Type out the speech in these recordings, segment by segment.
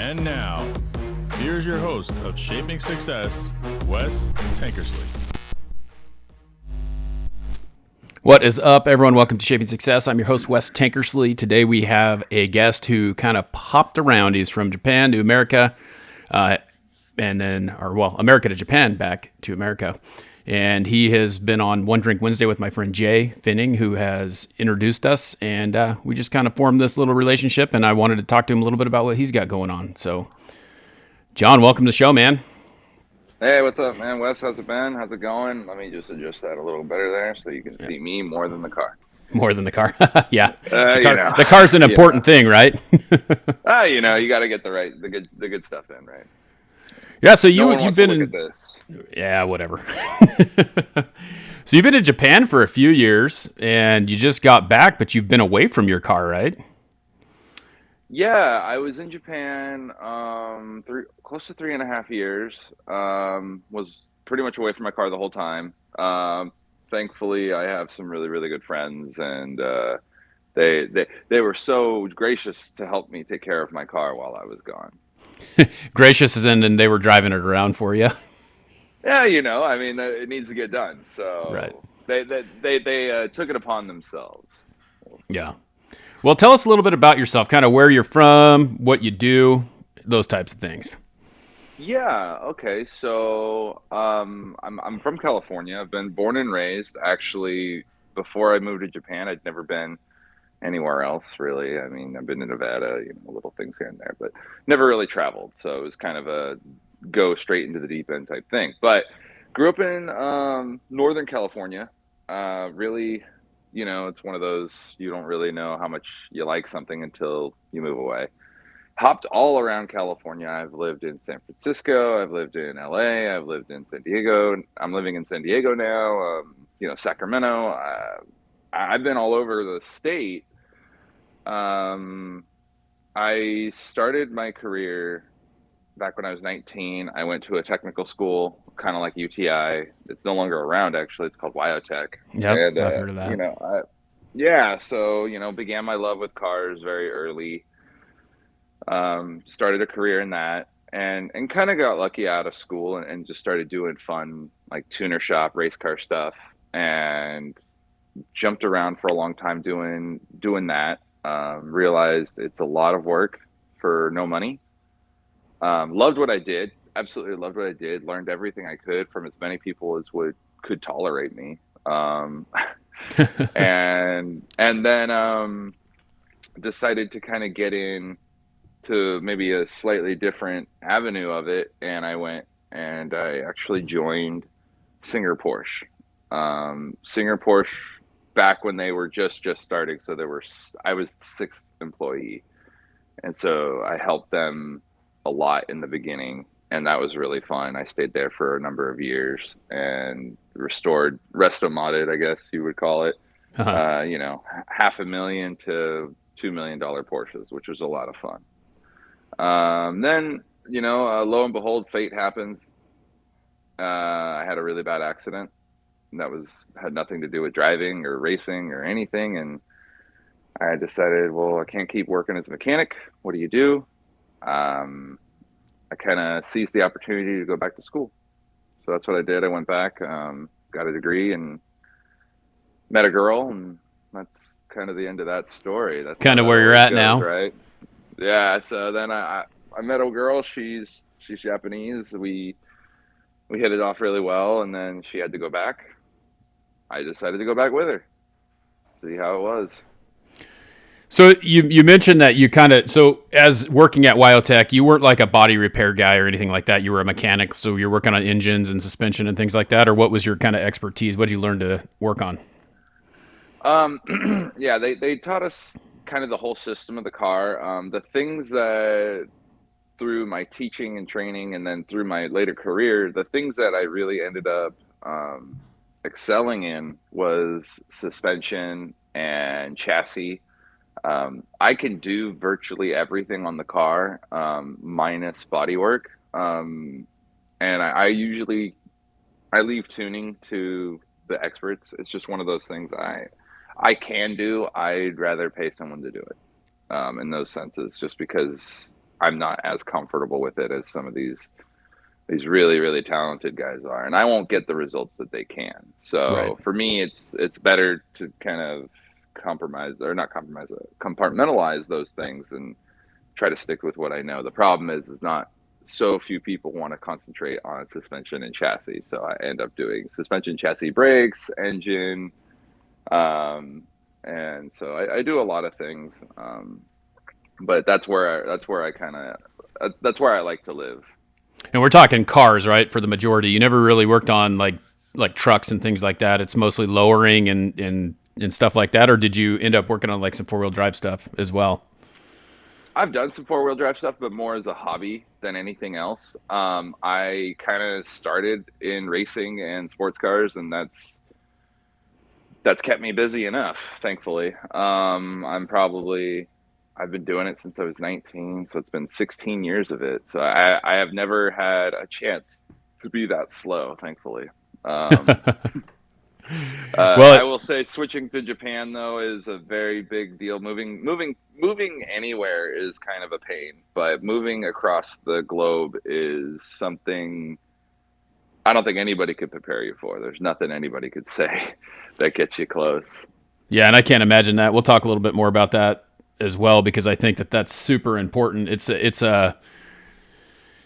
And now, here's your host of Shaping Success, Wes Tankersley. What is up, everyone? Welcome to Shaping Success. I'm your host, Wes Tankersley. Today we have a guest who kind of popped around. He's from Japan to America, America to Japan, back to America. And he has been on One Drink Wednesday with my friend Jay Finning, who has introduced us. And we just kind of formed this little relationship, and I wanted to talk to him a little bit about what he's got going on. So, John, welcome to the show, man. Hey, what's up, man? Wes, how's it been? How's it going? Let me just adjust that a little better there so you can see me more than the car. More than the car. Yeah. The the car's an important thing, right? You got to get the good stuff in, right? Yeah, so No one you've wants been to look in at this. Yeah, whatever. So you've been in Japan for a few years and you just got back, but you've been away from your car, right? Yeah, I was in Japan close to 3.5 years. Was pretty much away from my car the whole time. Thankfully, I have some really, really good friends, and they were so gracious to help me take care of my car while I was gone. Gracious as in, and they were driving it around for you. Yeah, it needs to get done. So Right. they took it upon themselves. Yeah. Well, tell us a little bit about yourself, kind of where you're from, what you do, those types of things. Yeah, okay. So I'm from California. I've been born and raised. Actually, before I moved to Japan, I'd never been anywhere else really. I mean, I've been to Nevada, little things here and there, but never really traveled. So it was kind of a go straight into the deep end type thing. But grew up in Northern California. Really, it's one of those, you don't really know how much you like something until you move away. Hopped all around California. I've lived in San Francisco. I've lived in LA. I've lived in San Diego. I'm living in San Diego now. Sacramento. I've been all over the state. I started my career back when I was 19. I went to a technical school, kind of like UTI. It's no longer around, actually. It's called Wyotech. Yep, And, I've heard of that. began my love with cars very early. Started a career in that, and kind of got lucky out of school, and just started doing fun, like tuner shop, race car stuff, and jumped around for a long time doing that. Realized it's a lot of work for no money. Loved what I did. Absolutely loved what I did. Learned everything I could from as many people as could tolerate me. And then decided to kind of get in to maybe a slightly different avenue of it, and I went and I actually joined Singer Porsche. Singer Porsche back when they were just starting, so I was the sixth employee, and so I helped them a lot in the beginning, and that was really fun. I stayed there for a number of years and resto-modded, I guess you would call it. Uh-huh. $500,000 to $2 million Porsches, which was a lot of fun. Then, lo and behold, fate happens. I had a really bad accident, and that had nothing to do with driving or racing or anything. And I decided, well, I can't keep working as a mechanic. What do you do? I kind of seized the opportunity to go back to school. So that's what I did. I went back, got a degree, and met a girl, and that's kind of the end of that story. That's Kind of where you're at now. right? Yeah. So then I met a girl. She's Japanese. We hit it off really well, and then she had to go back. I decided to go back with her, see how it was. So you mentioned that as working at Wyotech, you weren't like a body repair guy or anything like that. You were a mechanic, so you're working on engines and suspension and things like that. Or what was your kind of expertise? What did you learn to work on? Yeah, they taught us kind of the whole system of the car. The things that through my teaching and training, and then through my later career, the things that I really ended up excelling in was suspension and chassis. I can do virtually everything on the car, minus body work. And I usually leave tuning to the experts. It's just one of those things I can do. I'd rather pay someone to do it, in those senses, just because I'm not as comfortable with it as some of these really really talented guys are, and I won't get the results that they can. Right. So for me, it's better to kind of compromise or not compromise, compartmentalize those things and try to stick with what I know. The problem is not so few people want to concentrate on suspension and chassis, so I end up doing suspension, chassis, brakes, engine, um, and so I do a lot of things. But that's where I kind of that's where I like to live. And we're talking cars, right? For the majority, you never really worked on like trucks and things like that. It's mostly lowering and stuff like that. Or did you end up working on like some 4-wheel drive stuff as well? I've done some four-wheel drive stuff, but more as a hobby than anything else. I kind of started in racing and sports cars, and that's kept me busy enough, thankfully. I've been doing it since I was 19, so it's been 16 years of it. So I have never had a chance to be that slow, thankfully. Um, I Well, will say switching to Japan though is a very big deal. Moving anywhere is kind of a pain, but moving across the globe is something I don't think anybody could prepare you for. There's nothing anybody could say that gets you close. yeah, and I can't imagine that. We'll talk a little bit more about that as well because I think that that's super important. It's a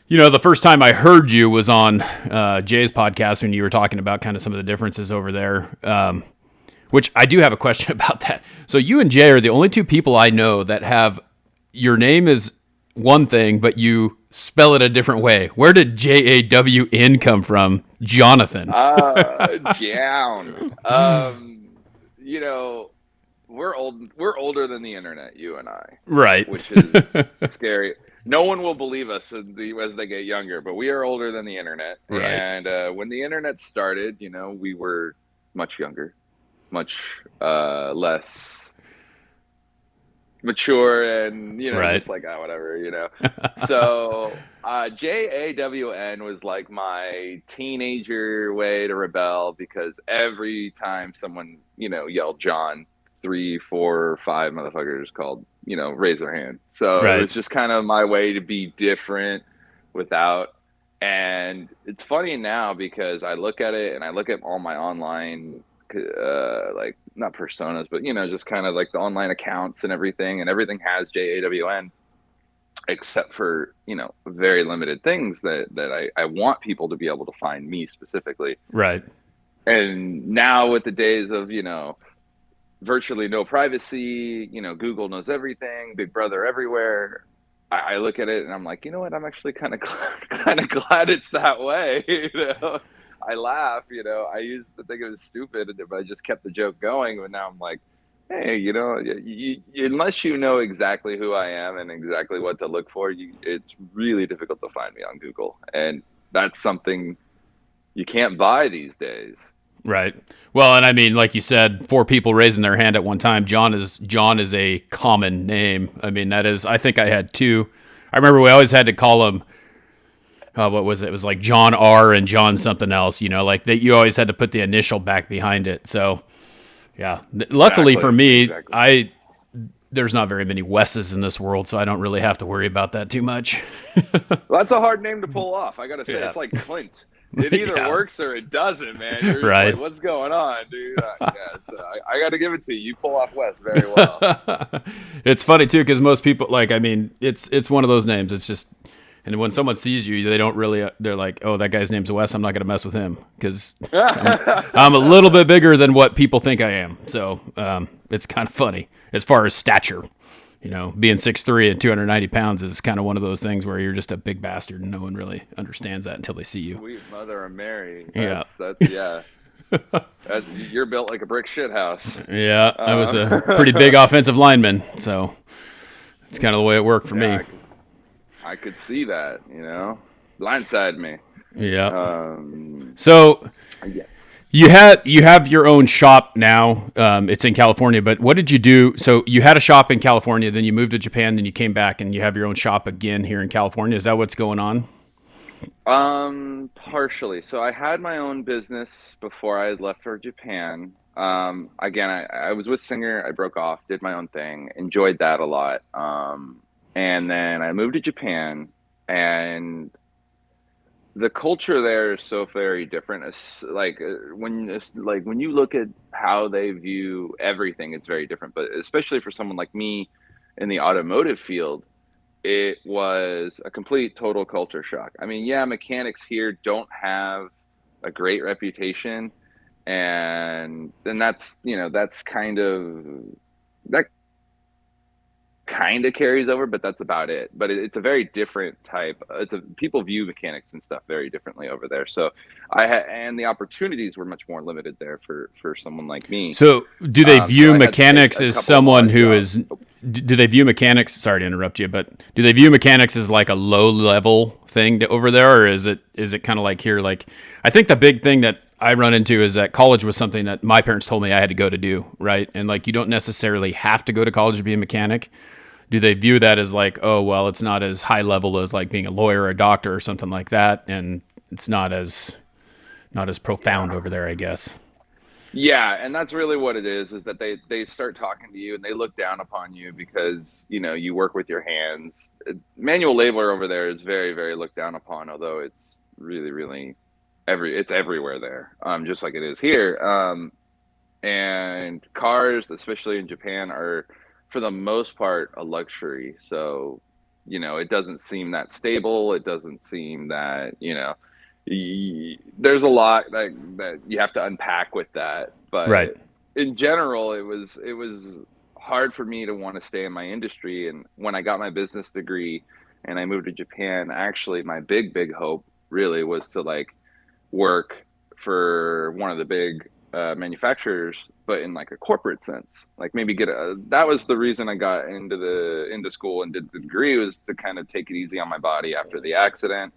the first time I heard you was on Jay's podcast when you were talking about kind of some of the differences over there. Which I do have a question about that. So you and Jay are the only two people I know that have your name is one thing, but you spell it a different way. Where did JAWN come from? Jonathan. Down. You know, we're old. We're older than the internet, you and I, Right. which is scary. No one will believe us as they get younger, but we are older than the internet. Right. And when the internet started, we were much younger, much less mature, and Right. just like whatever. So JAWN was like my teenager way to rebel because every time someone yelled John, three, four, five motherfuckers called raise their hand. So it Right. was just kind of my way to be different without. And it's funny now because I look at it and I look at all my online like not personas, but just kind of like the online accounts and everything has JAWN except for very limited things that I want people to be able to find me specifically. Right. And now with the days of virtually no privacy, Google knows everything, Big Brother everywhere. I look at it and I'm like, you know what? I'm actually kind of kind of glad it's that way. I laugh. I used to think it was stupid, but I just kept the joke going. But now I'm like, hey, unless you know exactly who I am and exactly what to look for, it's really difficult to find me on Google, and that's something you can't buy these days. Right. Well, and I mean, like you said, 4 people raising their hand at one time. John is a common name. I mean, that is. I think I had two. I remember we always had to call them. What was it? It was like John R. and John something else. Like that. You always had to put the initial back behind it. So, yeah. Luckily for Exactly. me, Exactly. there's not very many Wes's in this world, so I don't really have to worry about that too much. Well, that's a hard name to pull off. I gotta say, Yeah. it's like Clint. It either Yeah. works or it doesn't, man. You're just Right. like, what's going on, dude? Yeah, so I got to give it to you. You pull off West very well. It's funny too because most people I mean it's one of those names. It's just and when someone sees you, they don't really. They're like, oh, that guy's name's Wes. I'm not gonna mess with him because I'm a little bit bigger than what people think I am. So it's kind of funny as far as stature. Being 6'3" and 290 pounds is kind of one of those things where you're just a big bastard and no one really understands that until they see you. Sweet mother of Mary. Yeah. That's yeah. You're built like a brick shit house. Yeah, I was a pretty big offensive lineman, so it's kind of the way it worked for Yeah, me. I could see that. Blindside me. Yeah. Um, So yeah. you have your own shop now. It's in California, but what did you do? So you had a shop in California, then you moved to Japan, then you came back, and you have your own shop again here in California. Is that what's going on? Partially. So I had my own business before I left for Japan. Again, I was with Singer. I broke off, did my own thing, enjoyed that a lot. And then I moved to Japan, and the culture there is so very different. It's like when you look at how they view everything, it's very different. But especially for someone like me in the automotive field, it was a complete total culture shock. I mean, yeah, mechanics here don't have a great reputation, and that's that kind of carries over, but that's about it. But it's a very different type. People view mechanics and stuff very differently over there. So and the opportunities were much more limited there for someone like me. So, do they So view I had to take mechanics a as couple of someone odd who jobs. is? Do they view mechanics? Sorry to interrupt you, but do they view mechanics as like a low level thing over there, or is it kind of like here? Like, I think the big thing that I run into is that college was something that my parents told me I had to go to do, right? And like, you don't necessarily have to go to college to be a mechanic. Do they view that as like, oh well, it's not as high level as like being a lawyer or a doctor or something like that, and it's not as profound over there, I guess. Yeah, and that's really what it is that they start talking to you and they look down upon you because, you work with your hands. Manual labor over there is very, very looked down upon, although it's really, really it's everywhere there. Just like it is here. And cars, especially in Japan, are for the most part a luxury. So, it doesn't seem that stable. It doesn't seem that, there's a lot that you have to unpack with that. Right. But in general, it was hard for me to want to stay in my industry. And when I got my business degree and I moved to Japan, actually my big, big hope really was to like work for one of the big manufacturers, but in like a corporate sense. Like maybe that was the reason I got into school and did the degree, was to kind of take it easy on my body after the accident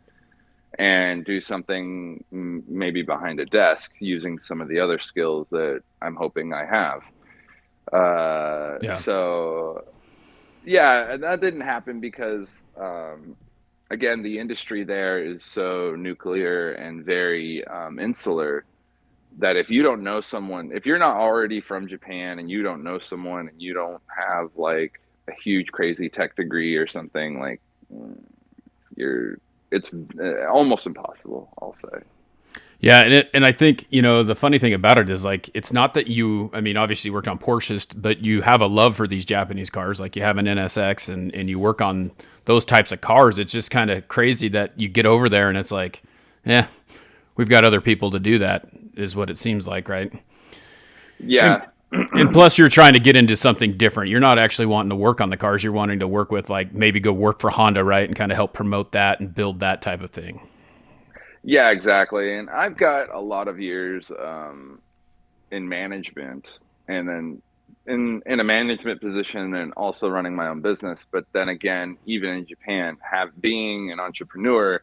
and do something maybe behind a desk using some of the other skills that I'm hoping I have. Yeah. So yeah, and that didn't happen because again, the industry there is so nuclear and very insular that if you don't know someone, if you're not already from Japan and you don't know someone and you don't have like a huge crazy tech degree or something, like you're it's almost impossible, I'll say. Yeah, and I think the funny thing about it is like it's not that I mean obviously you worked on Porsches, but you have a love for these Japanese cars, like you have an NSX and you work on those types of cars. It's just kind of crazy that you get over there and it's like, yeah, we've got other people to do that, is what it seems like, right? And Yeah. and plus you're trying to get into something different. You're not actually wanting to work on the cars. You're wanting to work with like maybe go work for Honda, right, and kind of help promote that and build that type of thing. Yeah, exactly. And I've got a lot of years in management, and then in a management position and also running my own business. But then again, even in Japan, being an entrepreneur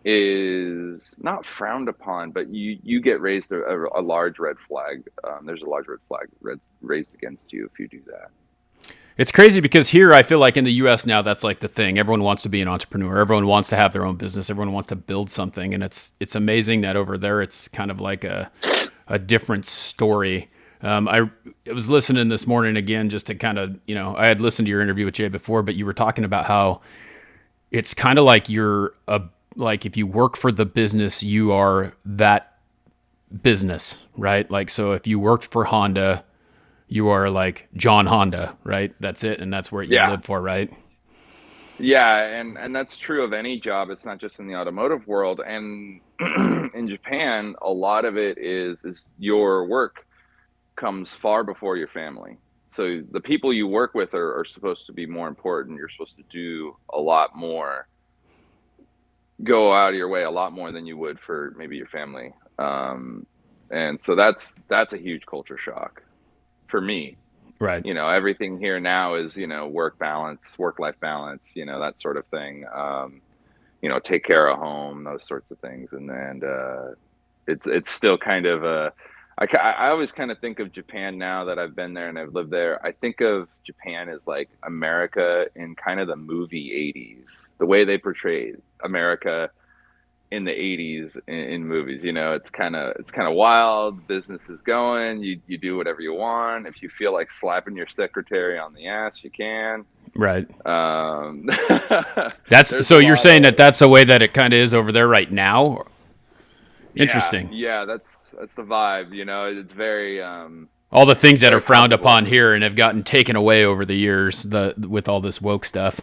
is not frowned upon, but you get raised a large red flag. There's a large red flag raised against you if you do that. It's crazy because here I feel like in the US now that's like the thing. Everyone wants to be an entrepreneur. Everyone wants to have their own business. Everyone wants to build something, and it's amazing that over there it's kind of like a different story. I was listening this morning again just to kind of, I had listened to your interview with Jay before, but you were talking about how it's kind of like like if you work for the business, you are that business, right? Like, so if you worked for Honda, you are like John Honda, right? That's it. And that's where you Yeah. live for, right? Yeah, and that's true of any job. It's not just in the automotive world. And in Japan, a lot of it is your work comes far before your family. So the people you work with are supposed to be more important. You're supposed to do a lot more, go out of your way a lot more than you would for maybe your family. And so that's a huge culture shock for me. Right. Everything here now is, work balance, work life balance, that sort of thing. Take care of home, those sorts of things. And it's still kind of I always kind of think of Japan now that I've been there and I've lived there. I think of Japan as like America in kind of the movie 80s, the way they portrayed America in the 80s in movies. It's kind of wild. Business is going, you do whatever you want. If you feel like slapping your secretary on the ass, you can. Right. Um, That's there's a so you're lot saying of that that's the way that it kind of is over there right now. yeah, Interesting. yeah. That's the vibe. You know, it's very All the things that are very frowned comfortable. upon here and have gotten taken away over the years, the with all this woke stuff.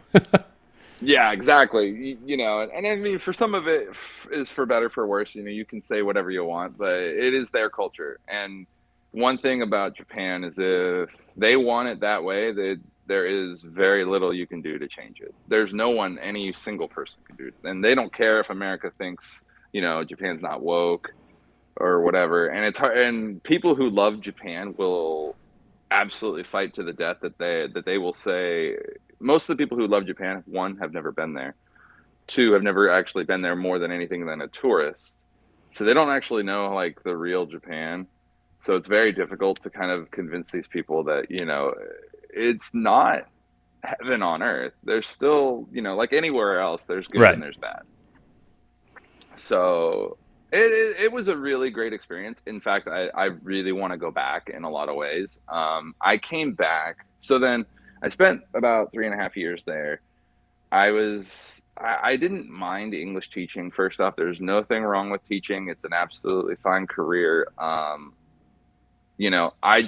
Yeah, exactly. You know, and I mean, for some of it is for better for worse. You know, you can say whatever you want, but it is their culture. And one thing about Japan is if they want it that way, that there is very little you can do to change it. There's no one, any single person can do it, and they don't care if America thinks, you know, Japan's not woke or whatever. And it's hard. And people who love Japan will absolutely fight to the death that they will say most of the people who love Japan, one, have never been there. Two, have never actually been there more than anything than a tourist. So they don't actually know like the real Japan. So it's very difficult to kind of convince these people that, you know, it's not heaven on earth. There's still, you know, like anywhere else, there's good and Right. there's bad. So it was a really great experience. In fact, I really want to go back in a lot of ways. I came back. So then I spent about 3.5 years there. I didn't mind English teaching. First off, there's nothing wrong with teaching. It's an absolutely fine career. You know, I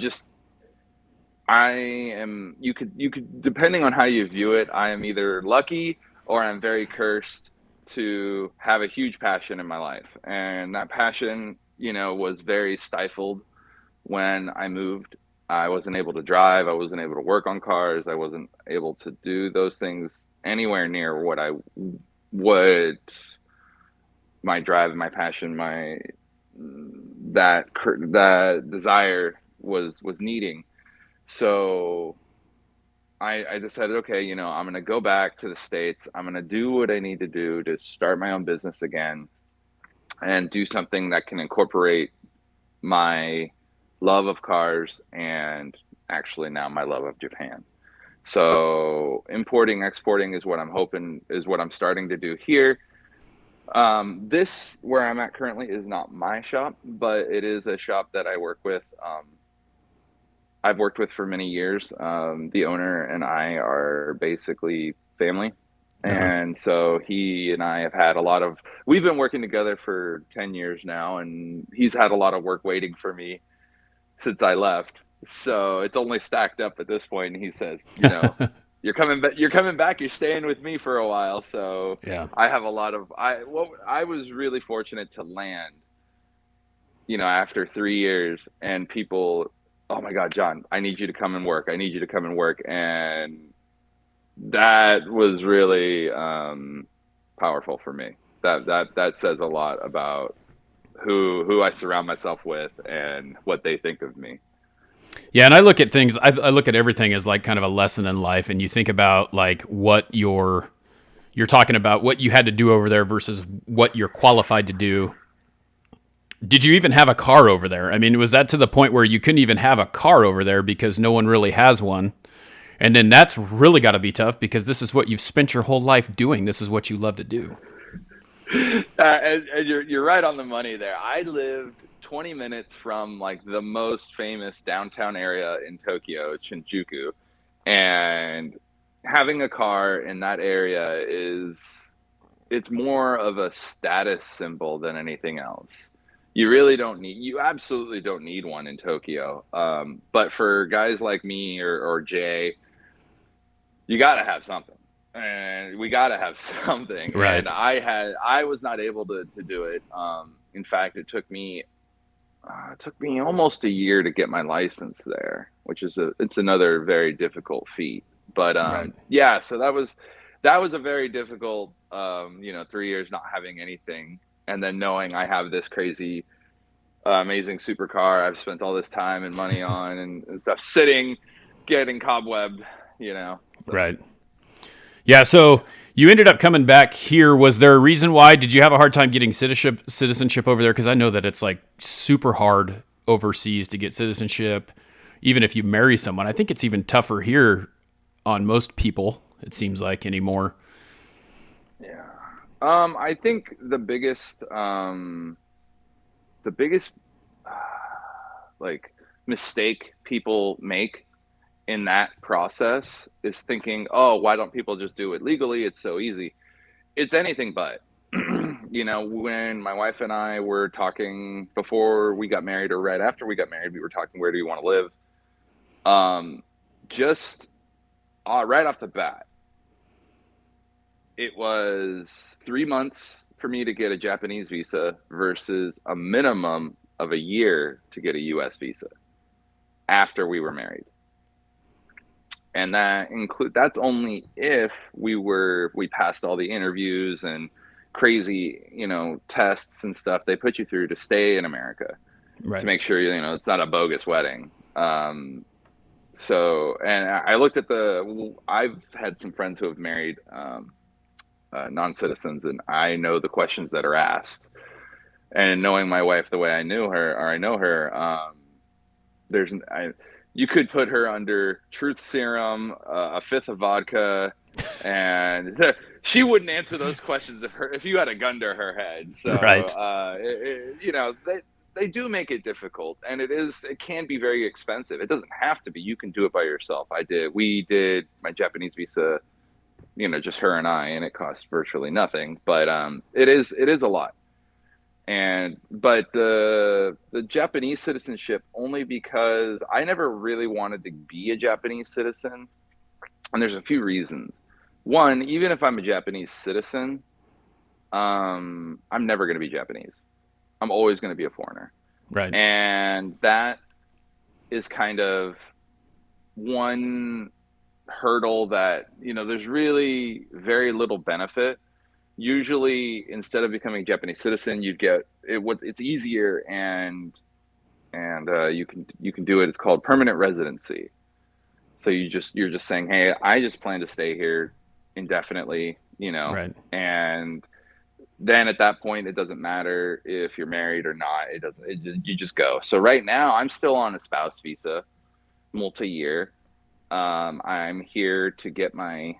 am, you could, depending on how you view it, I am either lucky or I'm very cursed to have a huge passion in my life. And that passion, you know, was very stifled when I moved. I wasn't able to drive. I wasn't able to work on cars. I wasn't able to do those things anywhere near what my drive, my passion, that desire was needing. So I decided, okay, you know, I'm going to go back to the States. I'm going to do what I need to do to start my own business again and do something that can incorporate my love of cars and actually now my love of Japan. So importing, exporting is what I'm hoping is what I'm starting to do here. This where I'm at currently is not my shop, but it is a shop that I work with. I've worked with for many years. The owner and I are basically family. Uh-huh. And so he and I have had a lot of, we've been working together for 10 years now, and he's had a lot of work waiting for me since I left. So it's only stacked up at this point. And he says, you know, you're coming back, you're staying with me for a while. So Yeah. I have a lot of, I was really fortunate to land, you know, after 3 years and people, oh my God, John, I need you to come and work. I need you to come and work. And that was really powerful for me. That says a lot about who I surround myself with and what they think of me. Yeah, and I look at things. I look at everything as like kind of a lesson in life, and you think about like what you're talking about, what you had to do over there versus what you're qualified to do. Did you even have a car over there? I mean, was that to the point where you couldn't even have a car over there because no one really has one? And then that's really got to be tough because this is what you've spent your whole life doing. This is what you love to do. And you're right on the money there. I lived 20 minutes from like the most famous downtown area in Tokyo, Shinjuku, and having a car in that area is it's more of a status symbol than anything else. You absolutely don't need one in Tokyo. But for guys like me or Jay, you got to have something. And we got to have something. Right. And I was not able to do it. In fact, it took me almost a year to get my license there, which is it's another very difficult feat. But Right. yeah, so that was a very difficult, you know, 3 years not having anything, and then knowing I have this crazy, amazing supercar I've spent all this time and money on and stuff sitting, getting cobwebbed, you know. So Right. Yeah. So you ended up coming back here. Was there a reason why? Did you have a hard time getting citizenship over there? Because I know that it's like super hard overseas to get citizenship. Even if you marry someone, I think it's even tougher here on most people. It seems like anymore. yeah, I think the biggest like mistake people make in that process is thinking, oh, why don't people just do it legally? It's so easy. It's anything but. When my wife and I were talking before we got married or right after we got married, we were talking, where do you want to live? Just right off the bat, it was 3 months for me to get a Japanese visa versus a minimum of a year to get a US visa after we were married. And that's only if we passed all the interviews and crazy, tests and stuff they put you through to stay in America, to Right. make sure, it's not a bogus wedding. And I looked at I've had some friends who have married non-citizens, and I know the questions that are asked. And knowing my wife the way I knew her, or I know her, you could put her under truth serum, a fifth of vodka, and she wouldn't answer those questions if you had a gun to her head. So, Right. they do make it difficult, and it can be very expensive. It doesn't have to be. You can do it by yourself. We did my Japanese visa, just her and I, and it cost virtually nothing. But it is a lot. But the Japanese citizenship, only because I never really wanted to be a Japanese citizen, and there's a few reasons. One, even if I'm a Japanese citizen, I'm never going to be Japanese. I'm always going to be a foreigner. Right. And that is kind of one hurdle that, there's really very little benefit. Usually, instead of becoming a Japanese citizen, you'd get it's easier, and you can do it. It's called permanent residency. So you're just saying, hey, I just plan to stay here indefinitely, Right. and then at that point, it doesn't matter if you're married or not. You just go. So right now, I'm still on a spouse visa, multi-year. I'm here to get my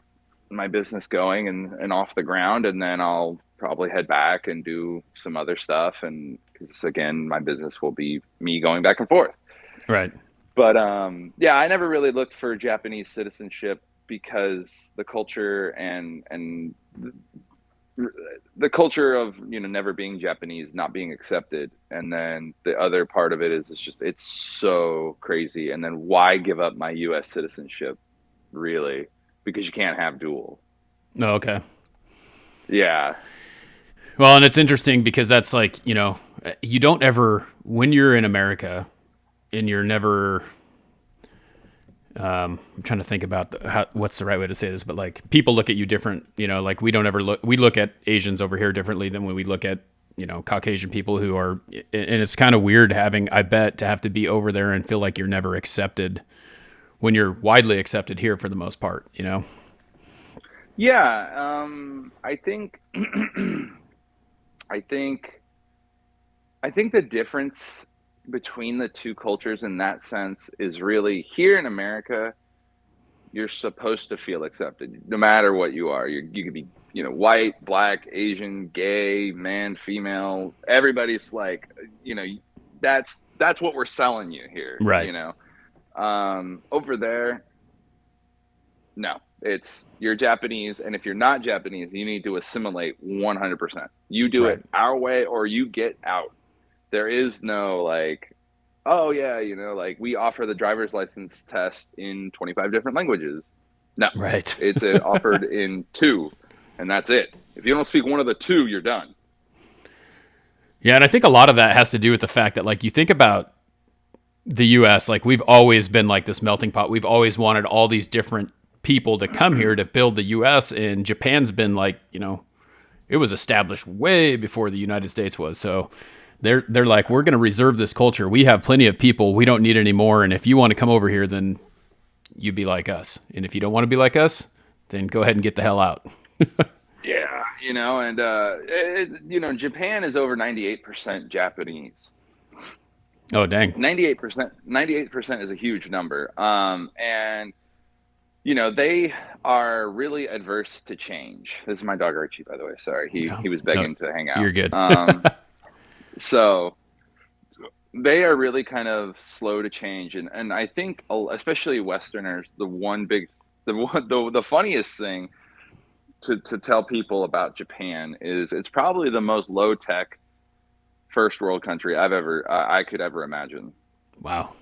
business going and off the ground, and then I'll probably head back and do some other stuff. And because again, my business will be me going back and forth. Right. But yeah, I never really looked for Japanese citizenship because the culture and the culture of never being Japanese, not being accepted, and then the other part of it is it's so crazy. And then why give up my U.S. citizenship, really? Because you can't have dual. Oh, okay. Yeah. Well, and it's interesting because that's like, you don't ever, when you're in America and you're never, I'm trying to think about what's the right way to say this, but like people look at you different, like we look at Asians over here differently than when we look at, Caucasian people who are, and it's kind of weird I bet to have to be over there and feel like you're never accepted when you're widely accepted here for the most part, Yeah. I think, I think the difference between the two cultures in that sense is really, here in America, you're supposed to feel accepted no matter what you are. You could be, white, black, Asian, gay, man, female. Everybody's like, that's what we're selling you here. Right. Over there, no, you're Japanese, and if you're not Japanese, you need to assimilate 100%. You do Right. it our way or you get out. There is no like, oh yeah, like we offer the driver's license test in 25 different languages. No, Right. it's offered in 2, and that's it. If you don't speak one of the 2, you're done. Yeah, and I think a lot of that has to do with the fact that, like, you think about the U.S., like, we've always been like this melting pot. We've always wanted all these different people to come here to build the U.S., and Japan's been like, it was established way before the United States was. So they're like, we're going to reserve this culture. We have plenty of people. We don't need any more. And if you want to come over here, then you be like us. And if you don't want to be like us, then go ahead and get the hell out. Yeah, Japan is over 98% Japanese. Oh, dang. 98% is a huge number. And they are really adverse to change. This is my dog Archie, by the way. Sorry, he was begging to hang out. You're good. So they are really kind of slow to change, and I think especially Westerners, the funniest thing to tell people about Japan is it's probably the most low tech first world country I could ever imagine. Wow.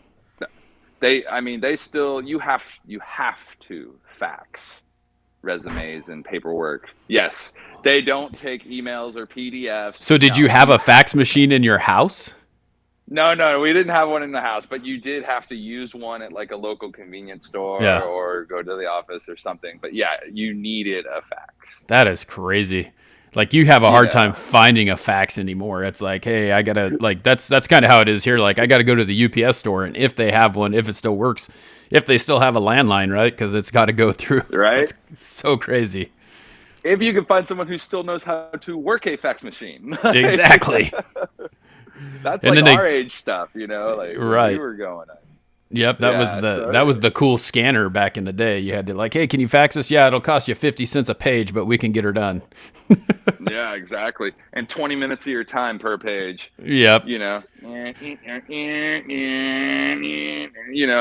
I mean, they still you have to fax resumes and paperwork. Yes, they don't take emails or PDFs. So did you No, have a fax machine in your house? no, we didn't have one in the house, but you did have to use one at like a local convenience store Yeah. or go to the office or something. But yeah, you needed a fax. That is crazy. Like you have a hard time Yeah, finding a fax anymore. It's like, hey, I gotta like that's kind of how it is here. Like I gotta go to the UPS store, and if they have one, if it still works, if they still have a landline, right? Because it's got to go through. right. That's so crazy. If you can find someone who still knows how to work a fax machine, Exactly. that's And like then our they age stuff, like when we right. were going. Yep, Yeah, that so was the cool scanner back in the day. You had to like, hey, can you fax us? Yeah, it'll cost you 50 cents a page, but we can get her done. yeah, exactly. And 20 minutes of your time per page, Yep. you know.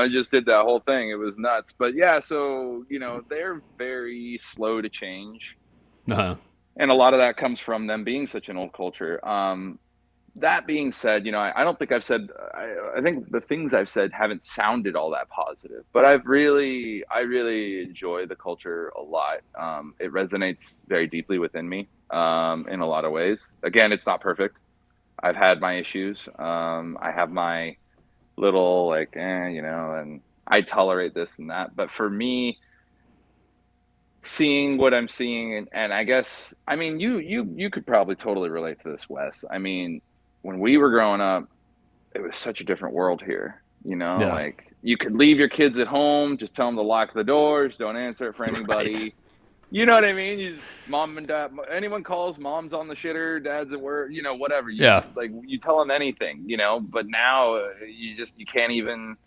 Just did that whole thing. It was nuts. But yeah, so, they're very slow to change. Uh-huh. And a lot of that comes from them being such an old culture. That being said, I don't think I think the things I've said haven't sounded all that positive, but I really enjoy the culture a lot. It resonates very deeply within me, in a lot of ways. Again, it's not perfect. I've had my issues. I have my little like, and I tolerate this and that. But for me, seeing what I'm seeing, and I guess I mean you could probably totally relate to this, Wes. I mean, when we were growing up, it was such a different world here. Yeah. Like you could leave your kids at home, just tell them to lock the doors, don't answer it for Right. anybody. You know what I mean? You just, mom and dad, anyone calls, mom's on the shitter, dad's at work, whatever. You Yeah. just like you tell them anything, but now you can't even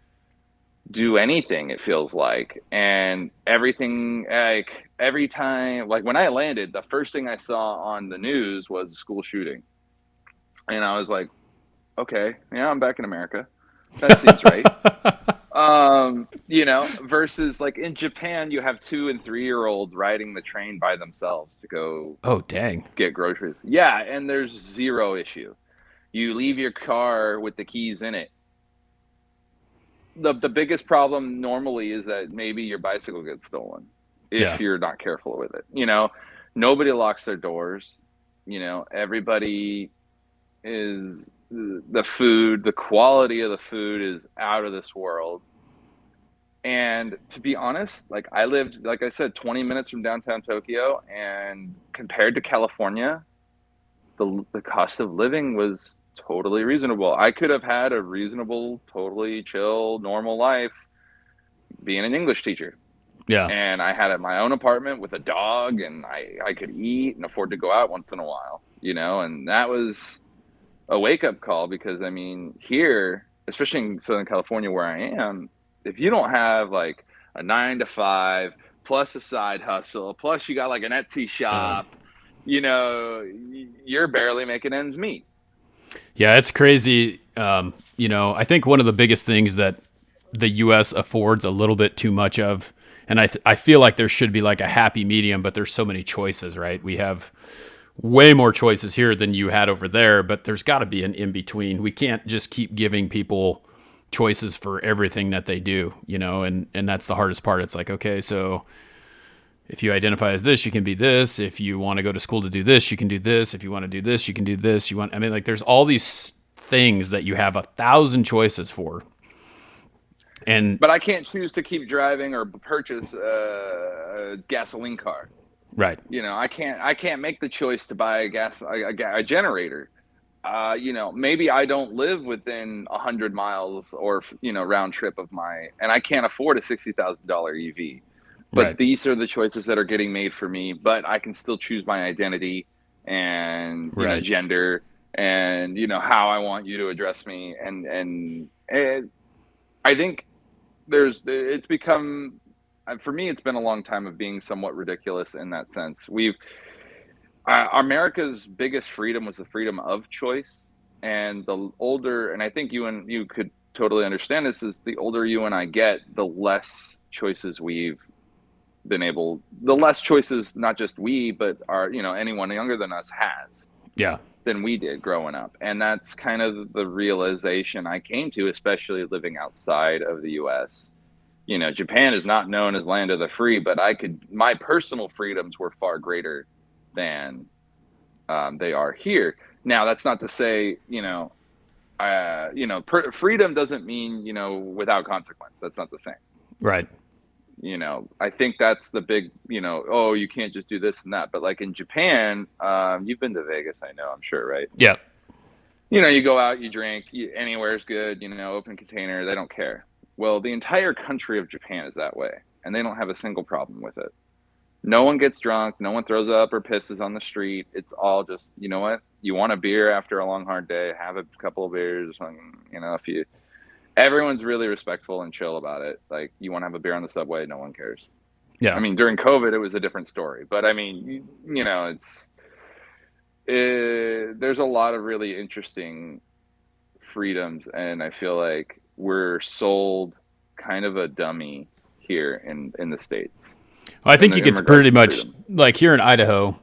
do anything, it feels like. And everything, like every time, like when I landed, the first thing I saw on the news was a school shooting. And I was like, okay, yeah, I'm back in America. That seems right. Versus like in Japan, you have 2 and 3 year olds riding the train by themselves to go Oh, dang. get groceries. Yeah, and there's zero issue. You leave your car with the keys in it. The biggest problem normally is that maybe your bicycle gets stolen if Yeah. you're not careful with it. Nobody locks their doors. Everybody is the quality of the food is out of this world. And to be honest, like I lived, like I said, 20 minutes from downtown Tokyo, and compared to California, the cost of living was totally reasonable. I could have had a reasonable, totally chill, normal life being an English teacher. Yeah. And I had my own apartment with a dog, and I could eat and afford to go out once in a while, and that was a wake up call because I mean, here, especially in Southern California where I am, if you don't have like a 9 to 5 plus a side hustle, plus you got like an Etsy Uh, shop, you're barely making ends meet. yeah, it's crazy. I think one of the biggest things that the U.S. affords a little bit too much of, and I feel like there should be like a happy medium, but there's so many choices, right? We have way more choices here than you had over there, but there's got to be an in between. We can't just keep giving people choices for everything that they do, and that's the hardest part. It's like, okay, so if you identify as this, you can be this. If you want to go to school to do this, you can do this. If you want to do this, you can do this. I mean, like, there's all these things that you have 1,000 choices for. And But I can't choose to keep driving or purchase a gasoline car. right, I can't make the choice to buy a generator. Maybe I don't live within 100 miles or round trip of and I can't afford a $60,000 EV. But right, these are the choices that are getting made for me. But I can still choose my identity and right. gender and how I want you to address me. And I think it's become for me it's been a long time of being somewhat ridiculous in that sense. America's biggest freedom was the freedom of choice. And the older, and I think you could totally understand this, is the older you and I get, the less choices the less choices, not just we, but anyone younger than us has Yeah. than we did growing up. And that's kind of the realization I came to, especially living outside of the US. Japan is not known as land of the free, but my personal freedoms were far greater than they are here. Now, that's not to say, freedom doesn't mean, without consequence. That's not the same. Right. I think that's the big, oh, you can't just do this and that. But like in Japan, you've been to Vegas, I know, I'm sure, right? Yeah. You go out, you drink, anywhere's good, open container, they don't care. Well, the entire country of Japan is that way, and they don't have a single problem with it. No one gets drunk, no one throws up or pisses on the street. It's all just, you know what? You want a beer after a long, hard day, have a couple of beers, if you everyone's really respectful and chill about it. Like, you want to have a beer on the subway, no one cares. Yeah. I mean, during COVID, it was a different story. But I mean, there's a lot of really interesting freedoms, and I feel like we're sold kind of a dummy here in the States. Well, I think you get regards pretty to much freedom. like here in Idaho,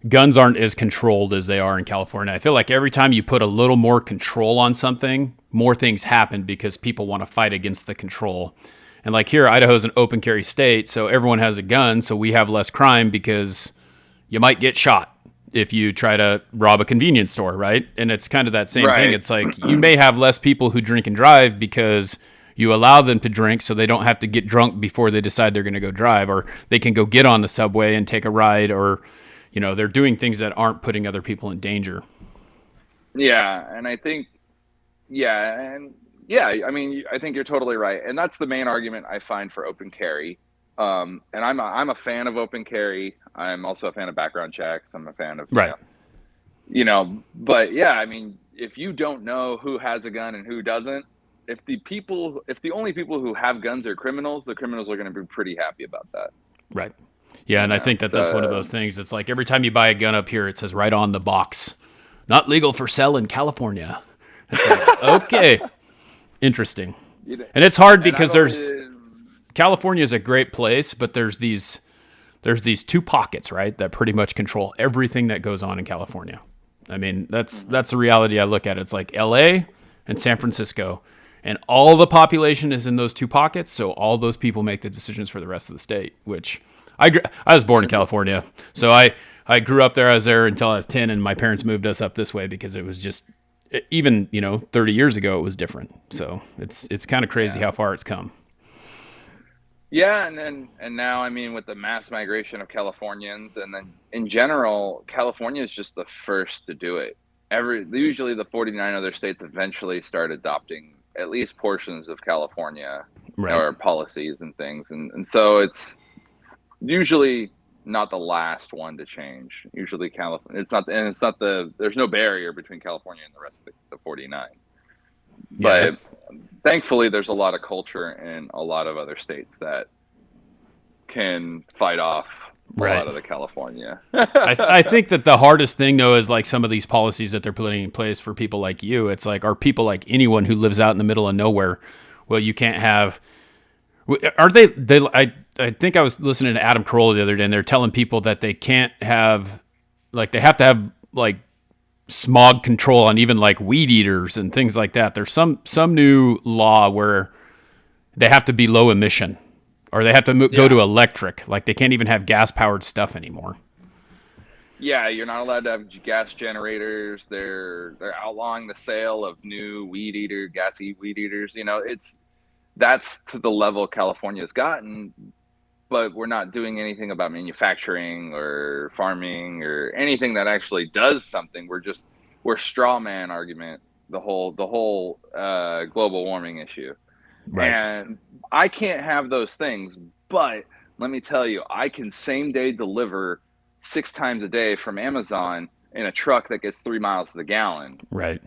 guns aren't as controlled as they are in California. I feel like every time you put a little more control on something, more things happen because people want to fight against the control. And like here, Idaho's an open carry state, so everyone has a gun, so we have less crime because you might get shot if you try to rob a convenience store, right? And it's kind of that same thing. Right. It's like you may have less people who drink and drive because you allow them to drink so they don't have to get drunk before they decide they're going to go drive, or they can go get on the subway and take a ride, or they're doing things that aren't putting other people in danger. Yeah, and I think, I mean, I think you're totally right, and that's the main argument I find for open carry. And I'm a fan of open carry. I'm also a fan of background checks. I'm a fan of Right. But yeah, I mean, if you don't know who has a gun and who doesn't, if the only people who have guns are criminals, the criminals are going to be pretty happy about that. Right. Yeah, and I think that that's one of those things. It's like every time you buy a gun up here, it says right on the box, not legal for sale in California. It's like, okay, interesting. And it's hard because California is a great place, but there's these two pockets, right, that pretty much control everything that goes on in California. I mean, that's the reality I look at. It's like LA and San Francisco, and all the population is in those two pockets, so all those people make the decisions for the rest of the state, which I was born in California, so I grew up there. I was there until I was 10, and my parents moved us up this way because it was just, even 30 years ago, it was different. So it's kind of crazy how far it's come. Yeah, and now, I mean, with the mass migration of Californians, and then in general, California is just the first to do it. Usually the 49 other states eventually start adopting at least portions of California, Right. or policies and things, and so it's usually not the last one to change. Usually California, there's no barrier between California and the rest of the 49. Yeah, But thankfully, there's a lot of culture in a lot of other states that can fight off a Right. lot of the California. I think that the hardest thing, though, is like some of these policies that they're putting in place for people like you. It's like, are people like anyone who lives out in the middle of nowhere? Well, you can't have. Are they? I think I was listening to Adam Carolla the other day, and they're telling people that they can't have, like, they have to have like smog control on even like weed eaters and things like that. There's some new law where they have to be low emission, or they have to go to electric. Like, they can't even have gas powered stuff anymore. Yeah, you're not allowed to have gas generators. They're outlawing the sale of new gassy weed eaters. That's to the level California's gotten, but we're not doing anything about manufacturing or farming or anything that actually does something. We're straw man argument, the whole global warming issue. Right. And I can't have those things, but let me tell you, I can same day deliver 6 times a day from Amazon in a truck that gets 3 miles to the gallon. Right.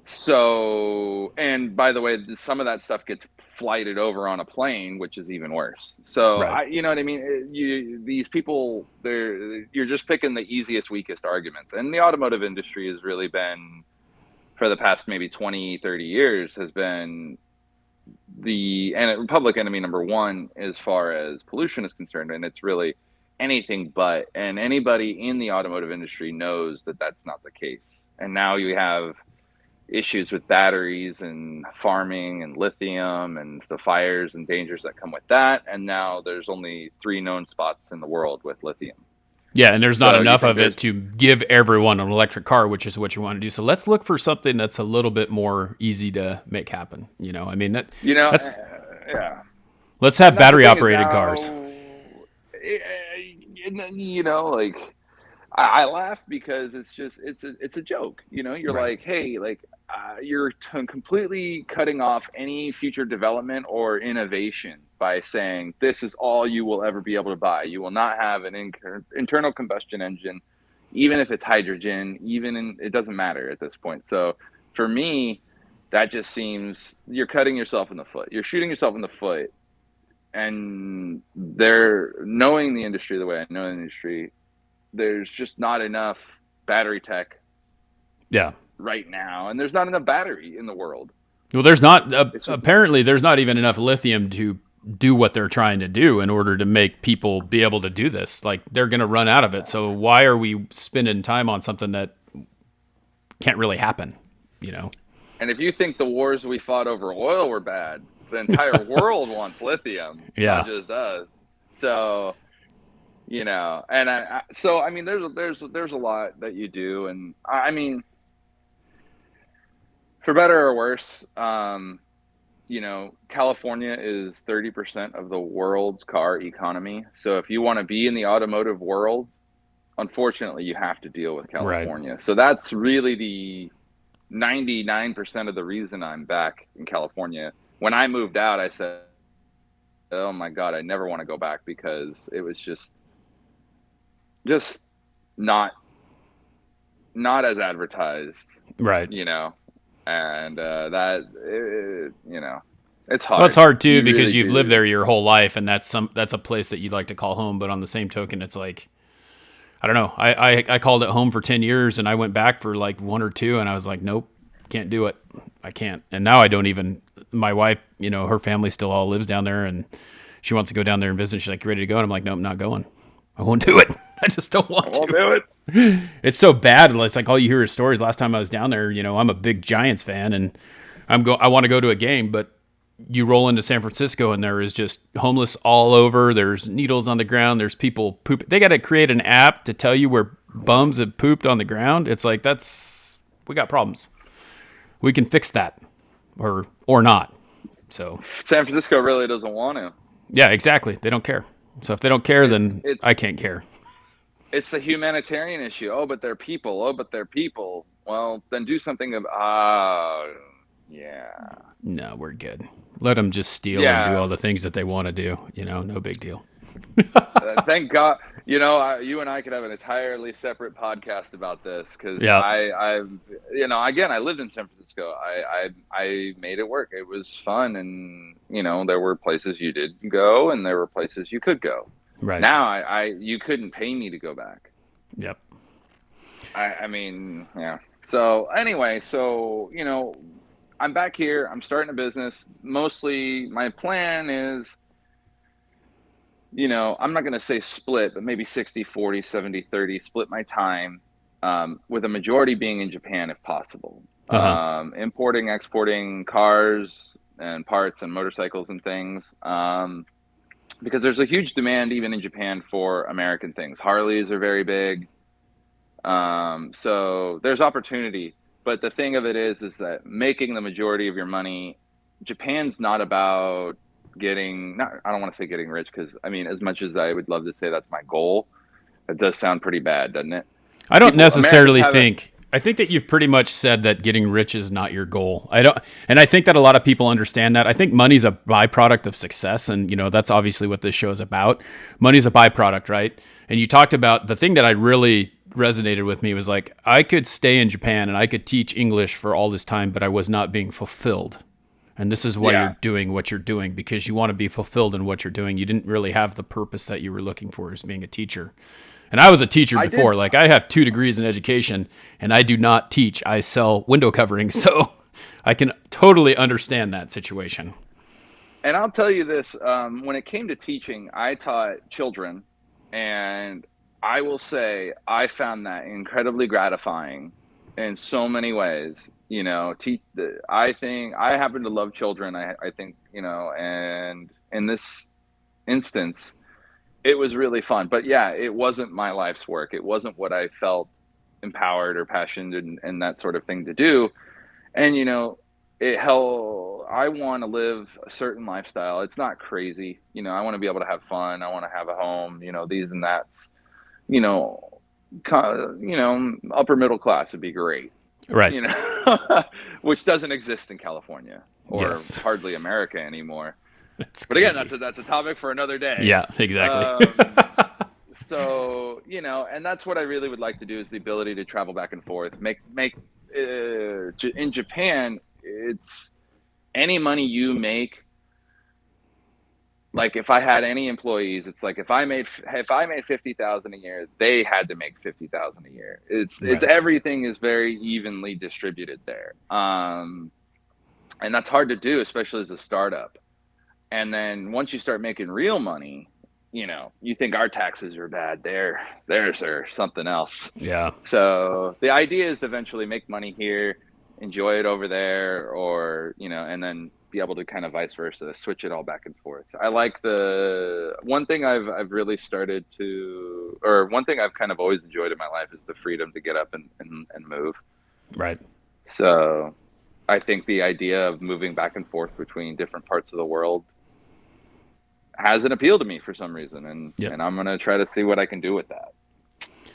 So, and by the way, some of that stuff gets flighted over on a plane, which is even worse. So, Right. you know what I mean? These people, you're just picking the easiest, weakest arguments. And the automotive industry has really been for the past maybe 20, 30 years has been and public enemy number one as far as pollution is concerned, and it's really anything but. And anybody in the automotive industry knows that that's not the case. And now you have issues with batteries and farming and lithium and the fires and dangers that come with that. And now there's only 3 known spots in the world with lithium. Yeah, and there's not So you enough think of it to give everyone an electric car, which is what you want to do. So let's look for something that's a little bit more easy to make happen. You know, I mean, that's yeah. let's have And that's the battery thing is operated now, cars. and then, like I laugh because it's a joke. You're Right. like, hey, like you're completely cutting off any future development or innovation by saying this is all you will ever be able to buy. You will not have an internal combustion engine, even if it's hydrogen. It doesn't matter at this point. So for me, that just seems you're cutting yourself in the foot. You're shooting yourself in the foot. And they're knowing the industry the way I know the industry. There's just not enough battery tech Yeah. right now, and there's not enough battery in the world. Well, there's not It's just, apparently there's not even enough lithium to do what they're trying to do in order to make people be able to do this. Like they're going to run out of it. So why are we spending time on something that can't really happen? You know? and if you think the wars we fought over oil were bad, the entire world wants lithium, Yeah. not just us. So, and I mean, there's a lot that you do, and I mean, for better or worse, California is 30% of the world's car economy. So if you want to be in the automotive world, unfortunately, you have to deal with California. Right. So that's really the 99% of the reason I'm back in California. When I moved out, I said, oh my God, I never want to go back because it was just not as advertised. Right. And it's hard. Well, it's hard too because really you've lived there your whole life, and that's a place that you'd like to call home. But on the same token, it's like, I don't know. I called it home for 10 years, and I went back for like 1 or 2, and I was like, nope, can't do it. I can't. And now I don't even. My wife, her family still all lives down there, and she wants to go down there and visit. She's like, ready to go, and I'm like, nope, not going. I won't do it. I just don't want to. I won't do it. It's so bad. It's like all you hear is stories. Last time I was down there, I'm a big Giants fan, and I want to go to a game, but you roll into San Francisco and there is just homeless all over. There's needles on the ground. There's people poop. They got to create an app to tell you where bums have pooped on the ground. It's like, we got problems. We can fix that or not. So San Francisco really doesn't want to. Yeah, exactly. They don't care. So if they don't care, then I can't care. It's the humanitarian issue. Oh, but they're people. Well, then do something yeah. No, we're good. Let them just steal and do all the things that they want to do. No big deal. Thank God. You and I could have an entirely separate podcast about this because again, I lived in San Francisco. I made it work. It was fun, and there were places you did go, and there were places you could go. Right now, you couldn't pay me to go back. Yep. I mean, yeah. So anyway, I'm back here. I'm starting a business. Mostly, my plan is, I'm not going to say split, but maybe 60, 40, 70, 30, split my time, with a majority being in Japan if possible. Importing, exporting cars and parts and motorcycles and things, because there's a huge demand even in Japan for American things. Harleys are very big. So there's opportunity. But the thing of it is that making the majority of your money, Japan's not about I don't want to say getting rich, because I mean, as much as I would love to say that's my goal, it does sound pretty bad, doesn't it? I don't necessarily think. I think that you've pretty much said that getting rich is not your goal. And I think that a lot of people understand that. I think money's a byproduct of success, and that's obviously what this show is about. Money's a byproduct, right? And you talked about the thing that I really resonated with me was like, I could stay in Japan and I could teach English for all this time, but I was not being fulfilled. And this is why you're doing what you're doing, because you want to be fulfilled in what you're doing. You didn't really have the purpose that you were looking for as being a teacher. And I was a teacher I did. before. Like I have 2 degrees in education, and I do not teach. I sell window coverings, so I can totally understand that situation. And I'll tell you this, when it came to teaching, I taught children, and I will say I found that incredibly gratifying in so many ways. I think I happen to love children. I think, and in this instance, it was really fun. But yeah, it wasn't my life's work. It wasn't what I felt empowered or passionate and that sort of thing to do. And I want to live a certain lifestyle. It's not crazy. I want to be able to have fun. I want to have a home, these and that's, you know, upper middle class would be great, Right. you know, which doesn't exist in California or Yes. hardly America anymore. It's But again, crazy. that's a topic for another day. Yeah, exactly. So, and that's what I really would like to do, is the ability to travel back and forth, in Japan, it's any money you make. Like if I had any employees, it's like if I made 50,000 a year, they had to make 50,000 a year. It's Right. everything is very evenly distributed there. And that's hard to do, especially as a startup. And then once you start making real money, you think our taxes are bad. Theirs are something else. Yeah. So the idea is to eventually make money here, enjoy it over there, or, and then be able to kind of vice versa, switch it all back and forth. I like the one thing I've really started to, or one thing I've kind of always enjoyed in my life is the freedom to get up and move. Right. So I think the idea of moving back and forth between different parts of the world has an appeal to me for some reason. And, Yep. and I'm going to try to see what I can do with that.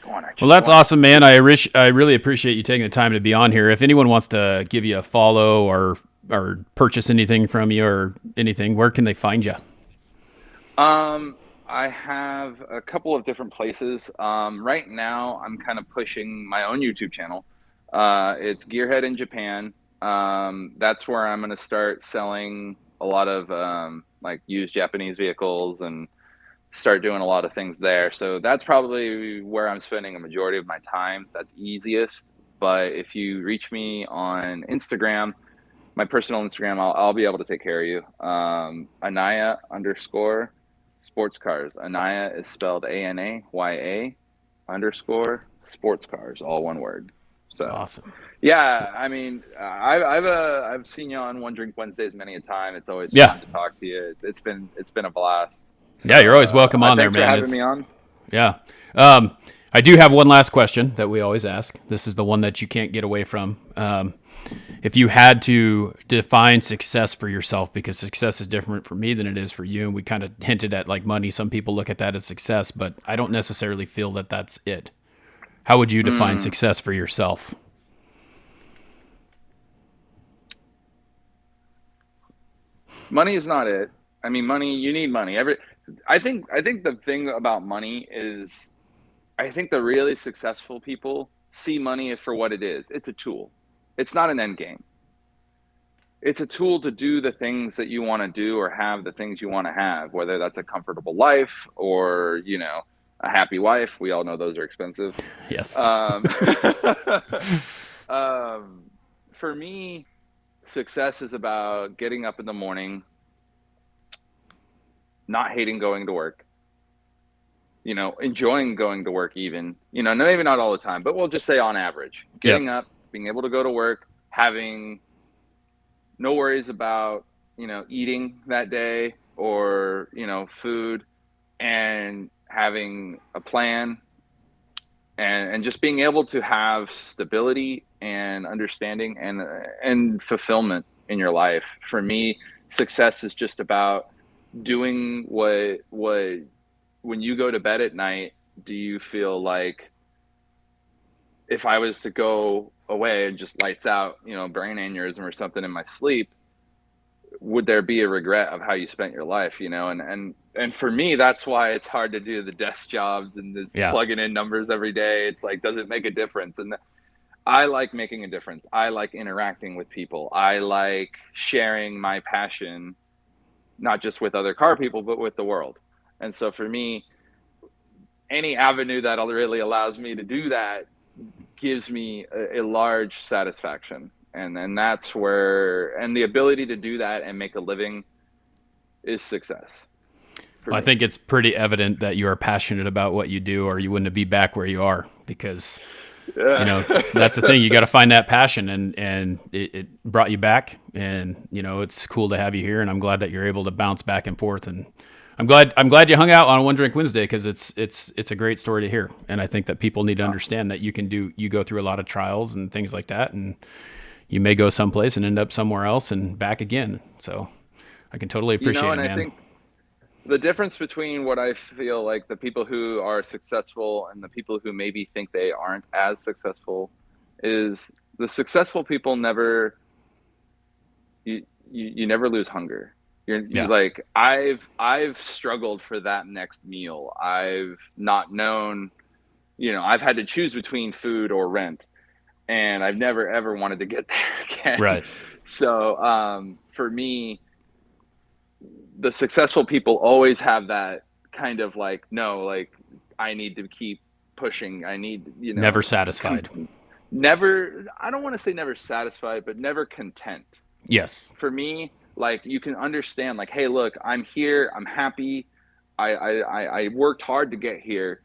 Go on, Archie. Well, that's Go on. awesome, man. I really appreciate you taking the time to be on here. If anyone wants to give you a follow or purchase anything from you or anything, where can they find you? I have a couple of different places. Right now, I'm kind of pushing my own YouTube channel. It's Gearhead in Japan. That's where I'm going to start selling a lot of like used Japanese vehicles and start doing a lot of things there. So that's probably where I'm spending a majority of my time. That's easiest. But if you reach me on Instagram, my personal Instagram, I'll be able to take care of you. Anaya underscore sports cars. Anaya is spelled ANAYA underscore sports cars, all one word. So Awesome. yeah, I mean, I've seen you on One Drink Wednesdays many a time. It's always Yeah. fun to talk to you. It's been a blast. Yeah, you're always So, welcome on there, thanks for man. having me on. Yeah. I do have one last question that we always ask. This is the one that you can't get away from. If you had to define success for yourself, because success is different for me than it is for you, and we kind of hinted at like money. Some people look at that as success, but I don't necessarily feel that that's it. How would you define success for yourself? Money is not it. I mean, you need money. I think the thing about money is, I think the really successful people see money for what it is. It's a tool. It's not an end game. It's a tool to do the things that you want to do or have the things you want to have, whether that's a comfortable life or, a happy wife. We all know those are expensive. Yes. Um, for me, success is about getting up in the morning, not hating going to work, enjoying going to work even, maybe not all the time, but we'll just say on average, Yep. getting up, being able to go to work, having no worries about, eating that day or, food, and having a plan, and just being able to have stability and understanding and fulfillment in your life. For me, success is just about doing what when you go to bed at night, do you feel like, if I was to go away and just lights out, brain aneurysm or something in my sleep, would there be a regret of how you spent your life, and for me, that's why it's hard to do the desk jobs and this Yeah. plugging in numbers every day. It's like, does it make a difference? And I like making a difference. I like interacting with people. I like sharing my passion, not just with other car people, but with the world. And so for me, any avenue that really allows me to do that gives me a large satisfaction. And that's where, and the ability to do that and make a living is success for Well, I me. think it's pretty evident that you are passionate about what you do, or you wouldn't be back where you are, because that's the thing. You got to find that passion, and it brought you back, and it's cool to have you here, and I'm glad that you're able to bounce back and forth, and I'm glad you hung out on One Drink Wednesday, because it's a great story to hear, and I think that people need to understand that you go through a lot of trials and things like that, and you may go someplace and end up somewhere else and back again. So I can totally appreciate And it, I man. think the difference between what I feel like the people who are successful and the people who maybe think they aren't as successful is the successful people never, you never lose hunger. You Yeah, like, I've struggled for that next meal. I've not known, I've had to choose between food or rent, and I've never ever wanted to get there again. right. So for me, the successful people always have that kind of like, no, like, I need to keep pushing. I need, Never satisfied. never, I don't want to say never satisfied, but never content. Yes. For me, like, you can understand, like, hey, look, I'm here, I'm happy, I worked hard to get here.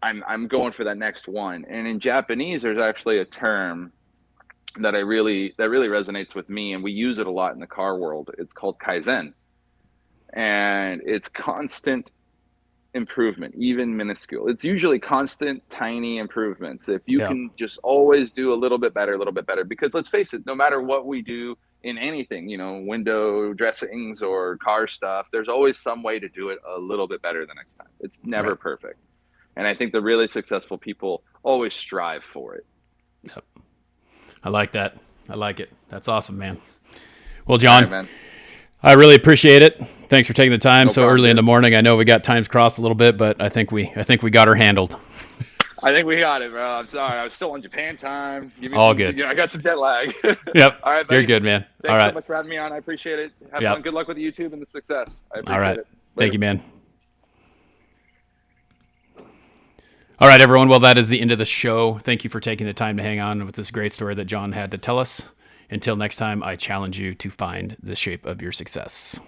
I'm going for that next one. And in Japanese, there's actually a term that really resonates with me, and we use it a lot in the car world. It's called kaizen, and it's constant improvement, even minuscule. It's usually constant, tiny improvements. If you Yeah. can just always do a little bit better, a little bit better, because let's face it, no matter what we do in anything, window dressings or car stuff, there's always some way to do it a little bit better the next time. It's never Right. perfect. And I think the really successful people always strive for it. Yep. I like that. I like it. That's awesome, man. Well, All right, John, man. I really appreciate it. Thanks for taking the time No so problem, early in the dude. morning. I know we got times crossed a little bit, but I think we got her handled. I think we got it, bro. I'm sorry. I was still on Japan time. Give me All some, good. I got some jet lag. Yep. All right, You're buddy. good, man. All Thanks so right. much for having me on. I appreciate it. Have fun. Yep. Good luck with the YouTube and the success. I All appreciate right. it. Thank Later. you, man. All right, everyone. Well, that is the end of the show. Thank you for taking the time to hang on with this great story that John had to tell us. Until next time, I challenge you to find the shape of your success.